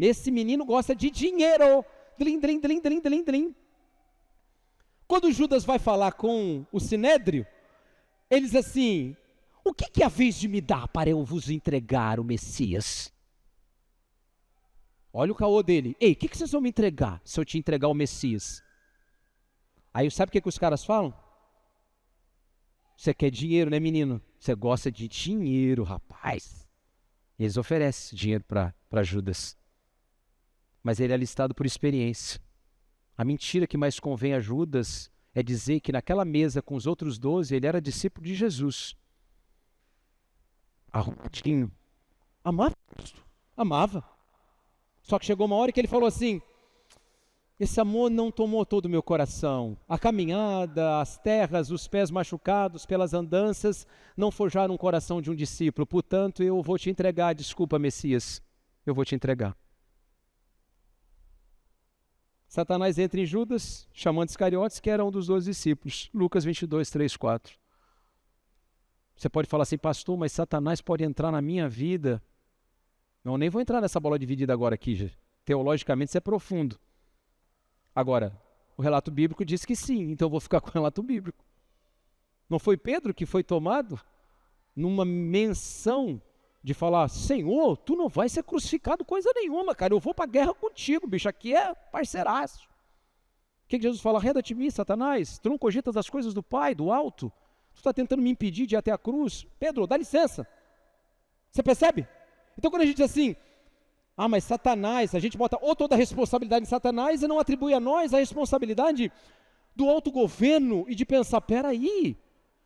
[SPEAKER 1] Esse menino gosta de dinheiro. Dlim. Quando Judas vai falar com o Sinédrio, ele diz assim, o que é a vez de me dar para eu vos entregar o Messias? Olha o caô dele. Ei, o que vocês vão me entregar se eu te entregar o Messias? Aí sabe o que os caras falam? Você quer dinheiro, né, menino? Você gosta de dinheiro, rapaz. E eles oferecem dinheiro para Judas. Mas ele é listado por experiência. A mentira que mais convém a Judas é dizer que naquela mesa com os outros 12, ele era discípulo de Jesus. Arrumadinho. Amava. Só que chegou uma hora que ele falou assim, esse amor não tomou todo o meu coração. A caminhada, as terras, os pés machucados pelas andanças não forjaram o coração de um discípulo. Portanto, eu vou te entregar, desculpa, Messias, eu vou te entregar. Satanás entra em Judas, chamando Iscariotes, que era um dos 12 discípulos. Lucas 22, 3, 4. Você pode falar assim, pastor, mas Satanás pode entrar na minha vida. Não, nem vou entrar nessa bola dividida agora aqui. Teologicamente isso é profundo. Agora, o relato bíblico diz que sim, então eu vou ficar com o relato bíblico. Não foi Pedro que foi tomado numa menção de falar, Senhor, tu não vai ser crucificado coisa nenhuma, cara, eu vou para a guerra contigo, bicho, aqui é parceiraço. O que Jesus fala? Arreda de mim, Satanás, tu não cogitas as coisas do Pai, do alto, tu está tentando me impedir de ir até a cruz. Pedro, dá licença. Você percebe? Então quando a gente diz assim, mas Satanás, a gente bota ou toda a responsabilidade em Satanás e não atribui a nós a responsabilidade do autogoverno e de pensar, peraí,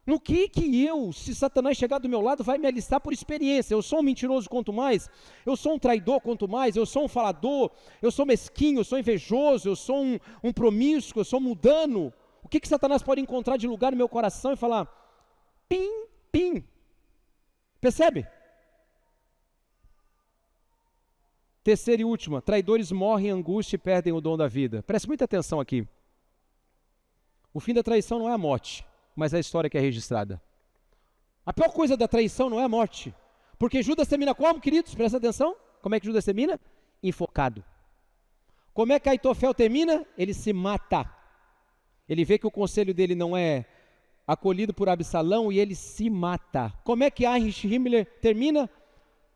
[SPEAKER 1] no que eu, se Satanás chegar do meu lado, vai me alistar por experiência? Eu sou um mentiroso quanto mais, eu sou um traidor quanto mais, eu sou um falador, eu sou mesquinho, eu sou invejoso, eu sou um promíscuo, eu sou mundano. O que Satanás pode encontrar de lugar no meu coração e falar, pim, Percebe? Terceira e última, traidores morrem em angústia e perdem o dom da vida. Preste muita atenção aqui. O fim da traição não é a morte, mas a história que é registrada. A pior coisa da traição não é a morte, porque Judas termina como, queridos? Presta atenção. Como é que Judas termina? Enfocado. Como é que Aitofel termina? Ele se mata. Ele vê que o conselho dele não é acolhido por Absalão e ele se mata. Como é que Heinrich Himmler termina?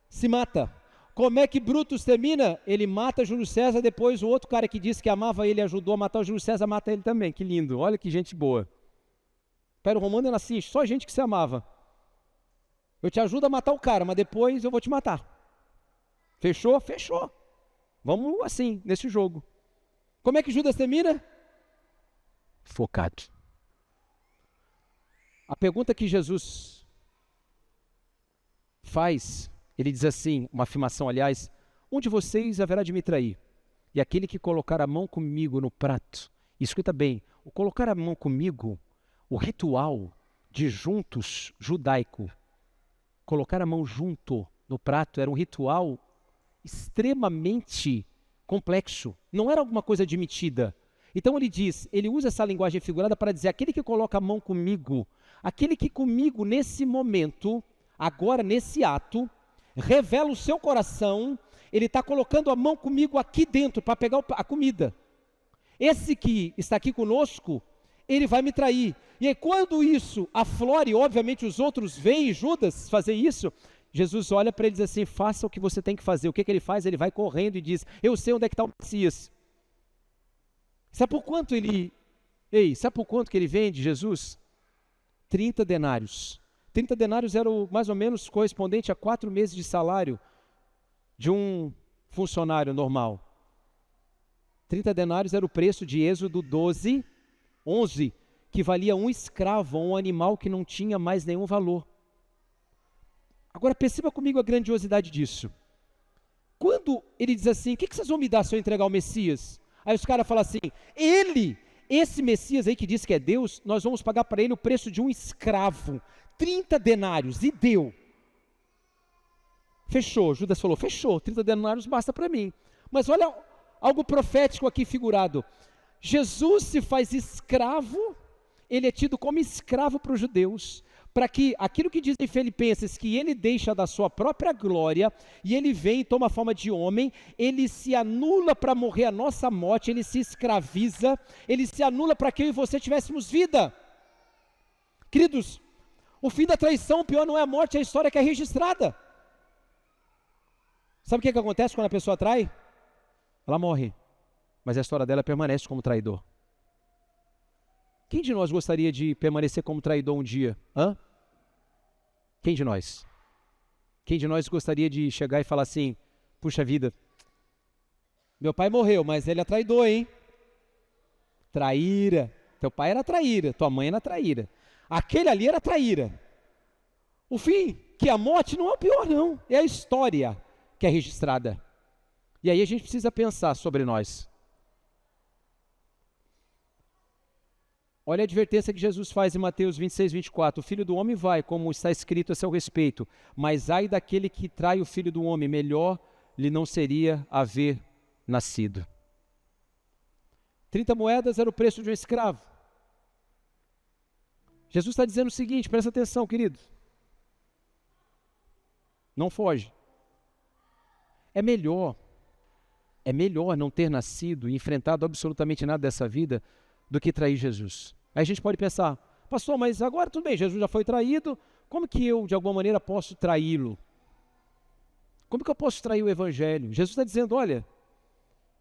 [SPEAKER 1] Se mata. Como é que Brutus termina? Ele mata Júlio César, depois o outro cara que disse que amava ele, ajudou a matar o Júlio César, mata ele também. Que lindo, olha que gente boa. Império Romano era assim, só gente que se amava. Eu te ajudo a matar o cara, mas depois eu vou te matar. Fechou? Fechou. Vamos assim, nesse jogo. Como é que Judas termina? Focado. A pergunta que Jesus faz, ele diz assim, uma afirmação aliás, um de vocês haverá de me trair, e aquele que colocar a mão comigo no prato, escuta bem, o colocar a mão comigo, o ritual de juntos judaico, colocar a mão junto no prato era um ritual extremamente complexo, não era alguma coisa admitida. Então ele diz, ele usa essa linguagem figurada para dizer, aquele que coloca a mão comigo, aquele que comigo nesse momento, agora nesse ato, revela o seu coração, ele está colocando a mão comigo aqui dentro para pegar a comida. Esse que está aqui conosco, ele vai me trair. E aí quando isso aflore, obviamente os outros veem Judas fazer isso, Jesus olha para ele e diz assim, faça o que você tem que fazer. O que ele faz? Ele vai correndo e diz, eu sei onde é que está o Messias. Sabe por quanto sabe por quanto que ele vende Jesus? 30 denários. 30 denários era mais ou menos correspondente a 4 meses de salário de um funcionário normal. 30 denários era o preço de Êxodo 12, 11, que valia um escravo, um animal que não tinha mais nenhum valor. Agora perceba comigo a grandiosidade disso. Quando ele diz assim, o que vocês vão me dar se eu entregar o Messias? Aí os caras falam assim, esse Messias aí que diz que é Deus, nós vamos pagar para ele o preço de um escravo, 30 denários, e deu. Fechou, Judas falou, fechou, 30 denários basta para mim. Mas olha algo profético aqui figurado, Jesus se faz escravo, ele é tido como escravo para os judeus, para que aquilo que diz em Filipenses, que ele deixa da sua própria glória, e ele vem e toma a forma de homem, ele se anula para morrer a nossa morte, ele se escraviza, ele se anula para que eu e você tivéssemos vida. Queridos, o fim da traição, o pior não é a morte, é a história que é registrada. Sabe o que acontece quando a pessoa trai? Ela morre, mas a história dela permanece como traidor. Quem de nós gostaria de permanecer como traidor um dia? Quem de nós? Quem de nós gostaria de chegar e falar assim, puxa vida, meu pai morreu, mas ele é traidor, hein? Traíra. Teu pai era traíra, tua mãe era traíra. Aquele ali era traíra. O fim, que a morte não é o pior não, é a história que é registrada. E aí a gente precisa pensar sobre nós. Olha a advertência que Jesus faz em Mateus 26, 24. O Filho do Homem vai, como está escrito a seu respeito, mas ai daquele que trai o Filho do Homem, melhor lhe não seria haver nascido. 30 moedas era o preço de um escravo. Jesus está dizendo o seguinte, presta atenção, querido. Não foge. É melhor não ter nascido e enfrentado absolutamente nada dessa vida do que trair Jesus. Aí a gente pode pensar, pastor, mas agora tudo bem, Jesus já foi traído, como que eu de alguma maneira posso traí-lo? Como que eu posso trair o Evangelho? Jesus está dizendo, olha,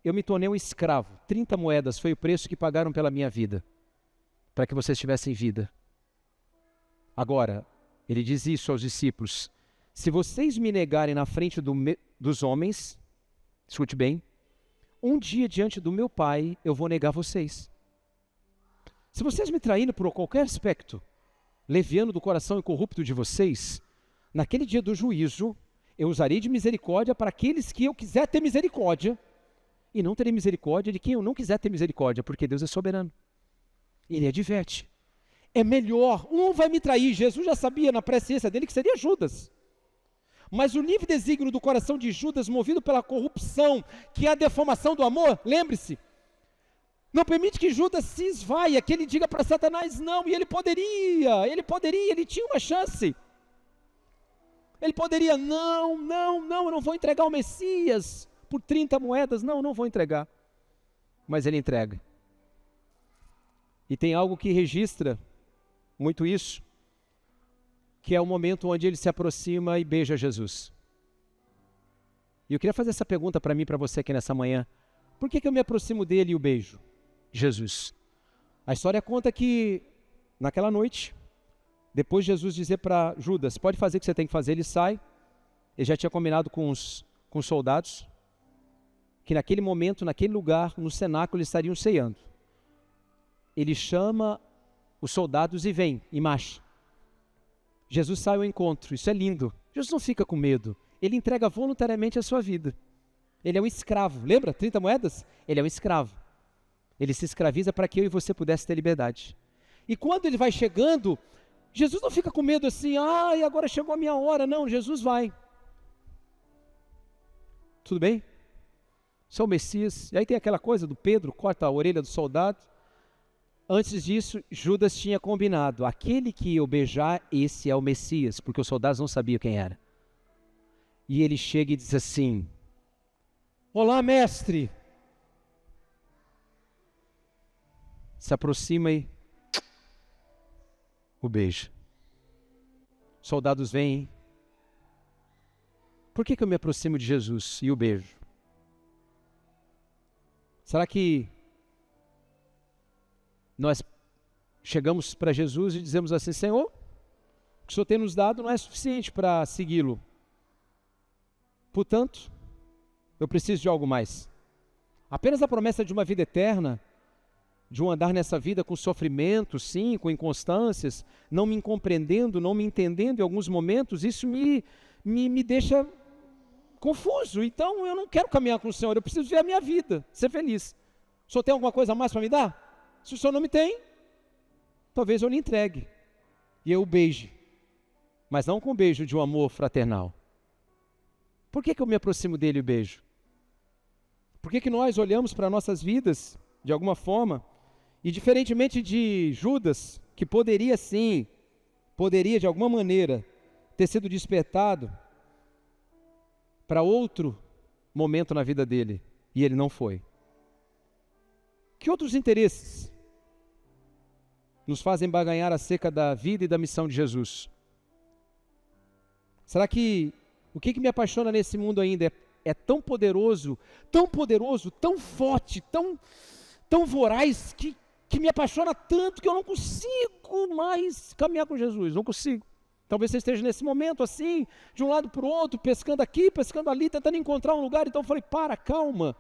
[SPEAKER 1] eu me tornei um escravo, 30 moedas foi o preço que pagaram pela minha vida, para que vocês tivessem vida. Agora, ele diz isso aos discípulos, se vocês me negarem na frente dos homens, escute bem, um dia diante do meu Pai eu vou negar vocês. Se vocês me traírem por qualquer aspecto, leviano do coração incorrupto de vocês, naquele dia do juízo, eu usarei de misericórdia para aqueles que eu quiser ter misericórdia, e não terei misericórdia de quem eu não quiser ter misericórdia, porque Deus é soberano. Ele adverte. É melhor, um vai me trair, Jesus já sabia na presciência dele que seria Judas. Mas o livre desígnio do coração de Judas, movido pela corrupção, que é a deformação do amor, lembre-se, não permite que Judas se esvaia, que ele diga para Satanás não, e ele poderia, ele tinha uma chance. Ele poderia, não, eu não vou entregar o Messias por 30 moedas, não vou entregar. Mas ele entrega. E tem algo que registra muito isso, que é o momento onde ele se aproxima e beija Jesus. E eu queria fazer essa pergunta para mim e para você aqui nessa manhã. Por que eu me aproximo dele e o beijo? Jesus. A história conta que naquela noite, depois de Jesus dizer para Judas, pode fazer o que você tem que fazer, ele sai. Ele já tinha combinado com os soldados, que naquele momento, naquele lugar, no cenáculo, eles estariam ceando. Ele chama os soldados e vem, em marcha. Jesus sai ao encontro, isso é lindo. Jesus não fica com medo, ele entrega voluntariamente a sua vida. Ele é um escravo, lembra? 30 moedas? Ele é um escravo. Ele se escraviza para que eu e você pudesse ter liberdade. E quando ele vai chegando, Jesus não fica com medo assim, agora chegou a minha hora. Não, Jesus vai. Tudo bem? Sou o Messias. E aí tem aquela coisa do Pedro, corta a orelha do soldado. Antes disso, Judas tinha combinado, aquele que eu beijar, esse é o Messias, porque os soldados não sabiam quem era. E ele chega e diz assim, olá, mestre. Se aproxima e o beija. Soldados vêm. Por que eu me aproximo de Jesus e o beijo? Será que nós chegamos para Jesus e dizemos assim, Senhor, o que o Senhor tem nos dado não é suficiente para segui-lo. Portanto, eu preciso de algo mais. Apenas a promessa de uma vida eterna, de um andar nessa vida com sofrimento, sim, com inconstâncias, não me compreendendo, não me entendendo em alguns momentos, isso me deixa confuso. Então eu não quero caminhar com o Senhor, eu preciso ver a minha vida, ser feliz. O Senhor tem alguma coisa a mais para me dar? Se o Senhor não me tem, talvez eu lhe entregue e eu o beije, mas não com o beijo de um amor fraternal. Por que eu me aproximo dele e o beijo? Por que nós olhamos para nossas vidas de alguma forma e, diferentemente de Judas, que poderia de alguma maneira ter sido despertado para outro momento na vida dele, e ele não foi? Que outros interesses nos fazem baganhar acerca da vida e da missão de Jesus? Será que o que me apaixona nesse mundo ainda é tão poderoso, tão forte, tão voraz, que me apaixona tanto que eu não consigo mais caminhar com Jesus, não consigo. Talvez você esteja nesse momento assim, de um lado para o outro, pescando aqui, pescando ali, tentando encontrar um lugar. Então eu falei, calma.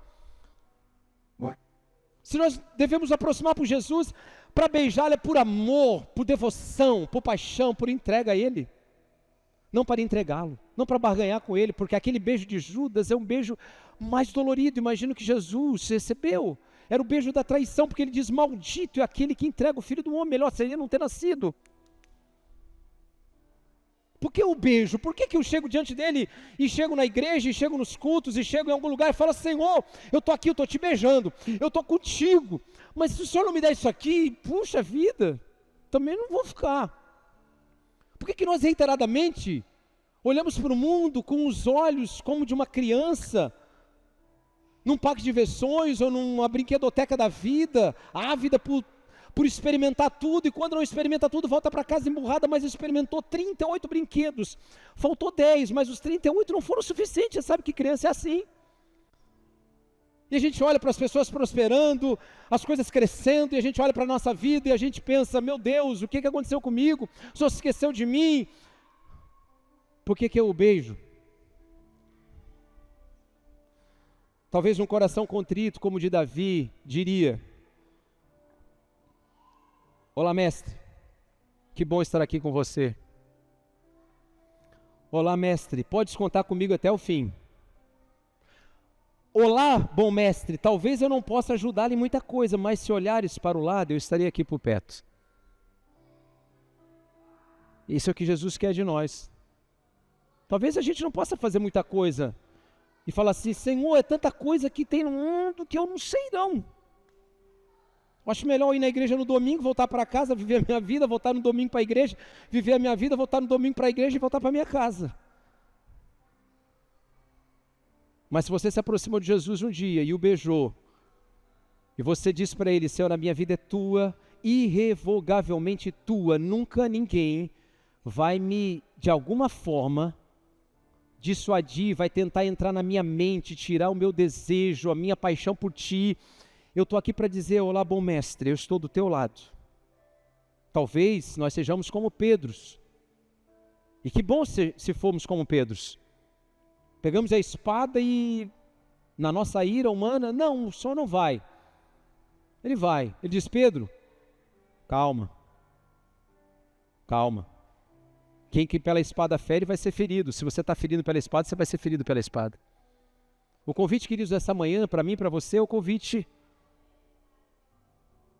[SPEAKER 1] Se nós devemos aproximar por Jesus, para beijá-lo é por amor, por devoção, por paixão, por entrega a Ele. Não para entregá-lo, não para barganhar com Ele, porque aquele beijo de Judas é um beijo mais dolorido. Imagino que Jesus recebeu. Era o beijo da traição, porque ele diz, maldito é aquele que entrega o Filho do Homem, melhor seria não ter nascido. Por que o beijo? Por que eu chego diante dele e chego na igreja, e chego nos cultos, e chego em algum lugar e falo, Senhor, eu estou aqui, eu estou te beijando, eu estou contigo, mas se o Senhor não me der isso aqui, puxa vida, também não vou ficar. Por que nós reiteradamente olhamos para o mundo com os olhos como de uma criança, num parque de diversões ou numa brinquedoteca da vida, ávida por experimentar tudo, e quando não experimenta tudo, volta para casa emburrada, mas experimentou 38 brinquedos, faltou 10, mas os 38 não foram suficientes. Você sabe que criança é assim. E a gente olha para as pessoas prosperando, as coisas crescendo, e a gente olha para a nossa vida e a gente pensa, meu Deus, o que aconteceu comigo? O Senhor se esqueceu de mim. Por que eu o beijo? Talvez um coração contrito como o de Davi diria, olá, mestre, que bom estar aqui com você. Olá, mestre, podes contar comigo até o fim. Olá, bom mestre, talvez eu não possa ajudá-lo em muita coisa, mas se olhares para o lado, eu estarei aqui por perto. Isso é o que Jesus quer de nós. Talvez a gente não possa fazer muita coisa e falar assim, Senhor, é tanta coisa que tem no mundo que eu não sei não. Eu acho melhor ir na igreja no domingo, voltar para casa, viver a minha vida, voltar no domingo para a igreja, viver a minha vida, voltar no domingo para a igreja e voltar para a minha casa. Mas se você se aproximou de Jesus um dia e o beijou, e você disse para ele, Senhor, a minha vida é tua, irrevogavelmente tua, nunca ninguém vai me, de alguma forma, dissuadir, vai tentar entrar na minha mente, tirar o meu desejo, a minha paixão por ti. Eu estou aqui para dizer, olá, bom mestre, eu estou do teu lado. Talvez nós sejamos como Pedros. E que bom se formos como Pedros. Pegamos a espada e, na nossa ira humana, não, o senhor não vai. Ele vai. Ele diz, Pedro, calma. Calma. Quem que pela espada fere vai ser ferido. Se você está ferido pela espada, você vai ser ferido pela espada. O convite, queridos, essa manhã, para mim e para você, é o convite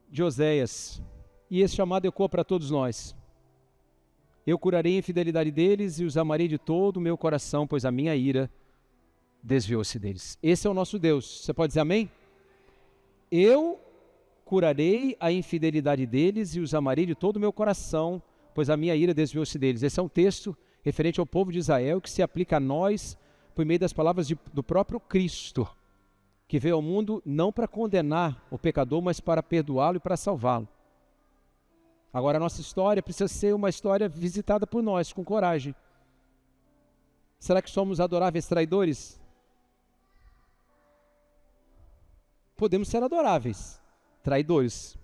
[SPEAKER 1] de Oséias. E esse chamado ecoa para todos nós. Eu curarei a infidelidade deles e os amarei de todo o meu coração, pois a minha ira desviou-se deles. Esse é o nosso Deus. Você pode dizer amém? Eu curarei a infidelidade deles e os amarei de todo o meu coração, pois a minha ira desviou-se deles. Esse é um texto referente ao povo de Israel que se aplica a nós por meio das palavras do próprio Cristo, que veio ao mundo não para condenar o pecador, mas para perdoá-lo e para salvá-lo. Agora a nossa história precisa ser uma história visitada por nós, com coragem. Será que somos adoráveis traidores? Podemos ser adoráveis traidores.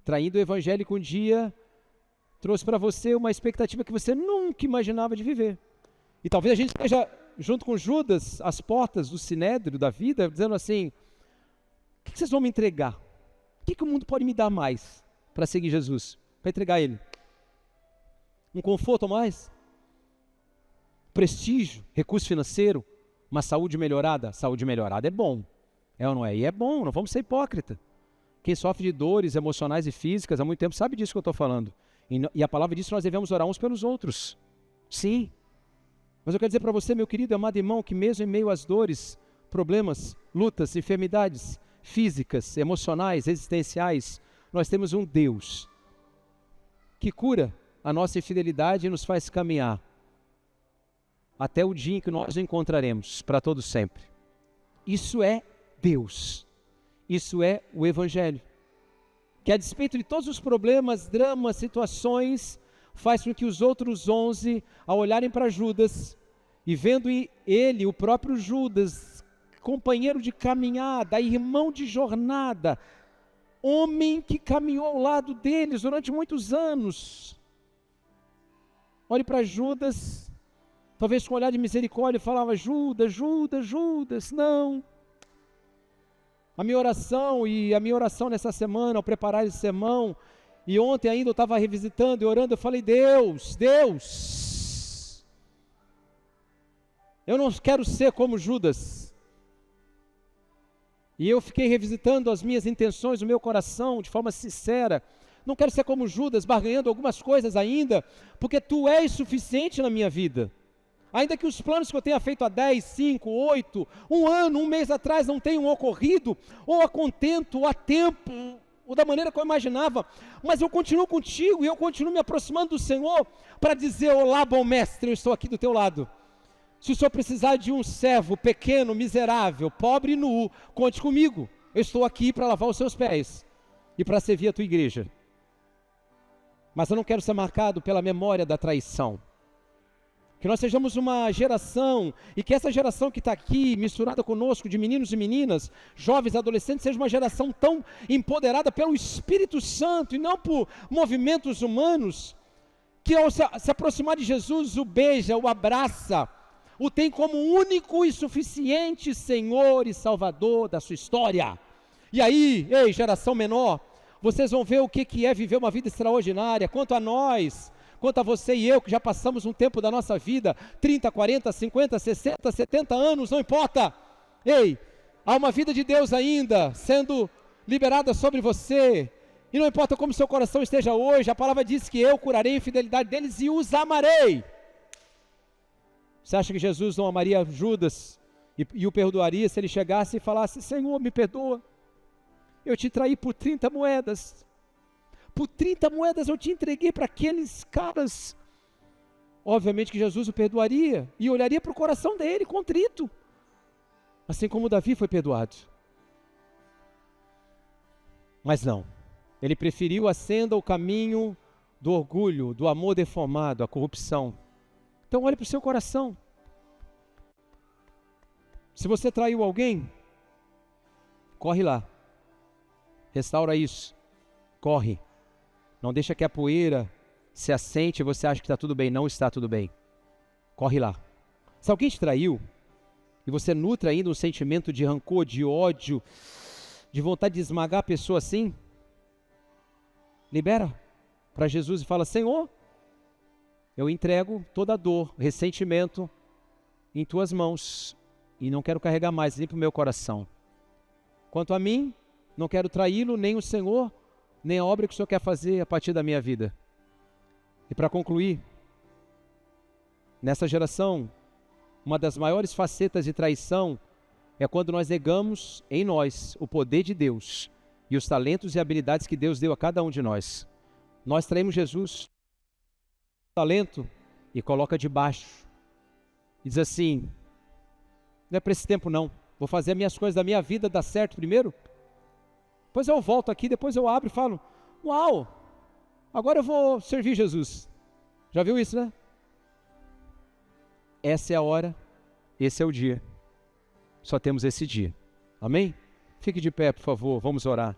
[SPEAKER 1] Traindo o evangelho que um dia trouxe para você uma expectativa que você nunca imaginava de viver. E talvez a gente esteja junto com Judas às portas do sinédrio da vida, dizendo assim, o que vocês vão me entregar? O que o mundo pode me dar mais para seguir Jesus? Para entregar Ele? Um conforto a mais? Prestígio? Recurso financeiro? Uma saúde melhorada? Saúde melhorada é bom. É ou não é? E é bom, não vamos ser hipócrita. Quem sofre de dores emocionais e físicas há muito tempo sabe disso que eu estou falando. E a palavra diz que nós devemos orar uns pelos outros. Sim. Mas eu quero dizer para você, meu querido e amado irmão, que mesmo em meio às dores, problemas, lutas, enfermidades físicas, emocionais, existenciais, nós temos um Deus que cura a nossa infidelidade e nos faz caminhar até o dia em que nós o encontraremos para todo sempre. Isso é Deus. Isso é o Evangelho. Que a despeito de todos os problemas, dramas, situações, faz com que os outros 11, ao olharem para Judas, e vendo ele, o próprio Judas, companheiro de caminhada, irmão de jornada, homem que caminhou ao lado deles durante muitos anos, olhe para Judas, talvez com um olhar de misericórdia, falava, Judas, Judas, Judas, não. A minha oração nessa semana, ao preparar esse sermão, e ontem ainda eu estava revisitando e orando, eu falei, Deus, eu não quero ser como Judas. E eu fiquei revisitando as minhas intenções, o meu coração, de forma sincera. Não quero ser como Judas, barganhando algumas coisas ainda, porque Tu és suficiente na minha vida. Ainda que os planos que eu tenha feito há 10, 5, 8, um ano, um mês atrás não tenham ocorrido, ou a contento, ou a tempo, ou da maneira que eu imaginava, mas eu continuo contigo e eu continuo me aproximando do Senhor para dizer, olá, bom mestre, eu estou aqui do teu lado. Se o Senhor precisar de um servo pequeno, miserável, pobre e nu, conte comigo. Eu estou aqui para lavar os seus pés e para servir a tua igreja. Mas eu não quero ser marcado pela memória da traição. Que nós sejamos uma geração, e que essa geração que está aqui, misturada conosco, de meninos e meninas, jovens, adolescentes, seja uma geração tão empoderada pelo Espírito Santo, e não por movimentos humanos, que ao se aproximar de Jesus, o beija, o abraça, o tem como único e suficiente Senhor e Salvador da sua história. E aí, ei, geração menor, vocês vão ver o que é viver uma vida extraordinária. Quanto a nós, quanto a você e eu, que já passamos um tempo da nossa vida, 30, 40, 50, 60, 70 anos, não importa. Ei, há uma vida de Deus ainda sendo liberada sobre você, e não importa como seu coração esteja hoje, a palavra diz que eu curarei a infidelidade deles e os amarei. Você acha que Jesus não amaria Judas e o perdoaria se ele chegasse e falasse: Senhor, me perdoa, eu te traí por 30 moedas. Por 30 moedas eu te entreguei para aqueles caras. Obviamente que Jesus o perdoaria e olharia para o coração dele, contrito. Assim como Davi foi perdoado. Mas não. Ele preferiu a senda, o caminho do orgulho, do amor deformado, a corrupção. Então olhe para o seu coração. Se você traiu alguém, corre lá. Restaura isso. Corre. Não deixa que a poeira se assente e você acha que está tudo bem. Não está tudo bem. Corre lá. Se alguém te traiu, e você nutre ainda um sentimento de rancor, de ódio, de vontade de esmagar a pessoa assim, libera para Jesus e fala: Senhor, eu entrego toda a dor, ressentimento em tuas mãos e não quero carregar mais, limpa o meu coração. Quanto a mim, não quero traí-lo, nem o Senhor, nem a obra que o Senhor quer fazer a partir da minha vida. E para concluir, nessa geração, uma das maiores facetas de traição é quando nós negamos em nós o poder de Deus e os talentos e habilidades que Deus deu a cada um de nós. Nós traímos Jesus, talento, e coloca debaixo. E diz assim: não é para esse tempo não, vou fazer as minhas coisas da minha vida dar certo primeiro. Depois eu volto aqui, depois eu abro e falo: uau, agora eu vou servir Jesus. Já viu isso, né? Essa é a hora, esse é o dia. Só temos esse dia. Amém? Fique de pé, por favor, vamos orar.